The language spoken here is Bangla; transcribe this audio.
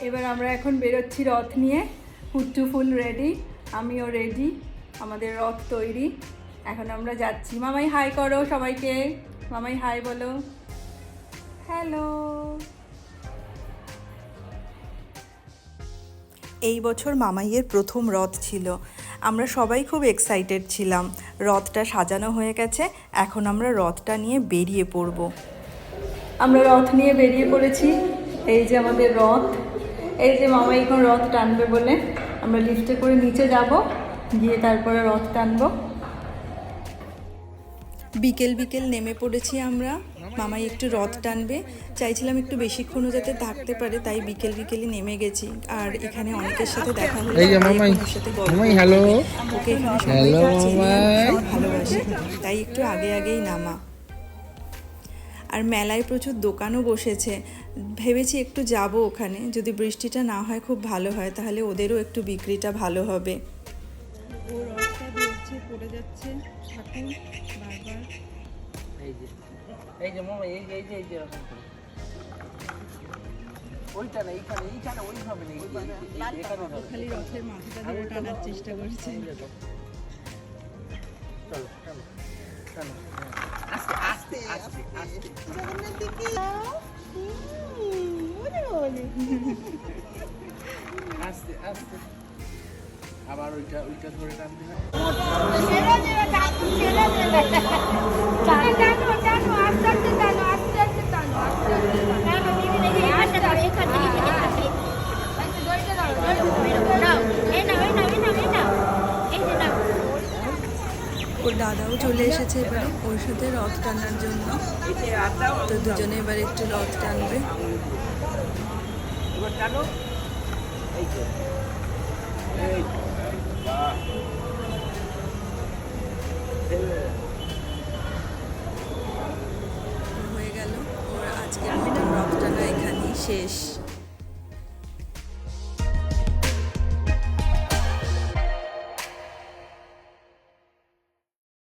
এবার আমরা এখন বেরোচ্ছি রথ নিয়ে। হুট্টু ফুল রেডি, আমিও রেডি, আমাদের রথ তৈরি। এখন আমরা যাচ্ছি। মামাই হাই করো সবাইকে, মামাই হাই বলো, হ্যালো। এই বছর মামাইয়ের প্রথম রথ ছিল, আমরা সবাই খুব এক্সাইটেড ছিলাম। রথটা সাজানো হয়ে গেছে, এখন আমরা রথটা নিয়ে বেরিয়ে পড়ব। আমরা রথ নিয়ে বেরিয়ে পড়েছি। এই যে আমাদের রথ, এই যে মামাই এখন রথ টানবে বলে আমরা লিফটে করে নিচে যাব, গিয়ে তারপরে রথ টানবো। বিকেল বিকেল নেমে পড়েছি আমরা। মামাই একটু রথ টানবে, চাইছিলাম একটু বেশিক্ষণও যাতে থাকতে পারে, তাই বিকেল বিকেলই নেমে গেছি। আর এখানে অনেকের সাথে দেখা হলো, ওকে এখানে সবাই ভালোবাসে, তাই একটু আগে আগেই নামা। আর মেলায় প্রচুর দোকানও বসেছে, ভেবেছি একটু যাব ওখানে। যদি বৃষ্টিটা না হয় খুব ভালো হয়, তাহলে ওদেরও একটু বিক্রিটা ভালো হবে। ও রথটা ধরছে, পড়ে যাচ্ছে, ঠাকুর বারবার। এই যে মামা, এই যে এরকম করে ওইটা না, এইখানে ওইভাবে নেই, খালি রথের মাথাটা ধরে টানার চেষ্টা করছে। চলো চলো চলো, আস্তে আস্তে আস্তে আস্তে, আস্তে আস্তে। আবার ওইটা ধরে টানতে হয়। ওর দাদাও চলে এসেছে এবারে ওর সাথে রথ টানার জন্য, তো দুজনে এবার একটু রথ টানবে। এবার টানো, এই তো, এই বাহ, হয়ে গেল ওর আজকের মতন রথ টানা এখানেই শেষ।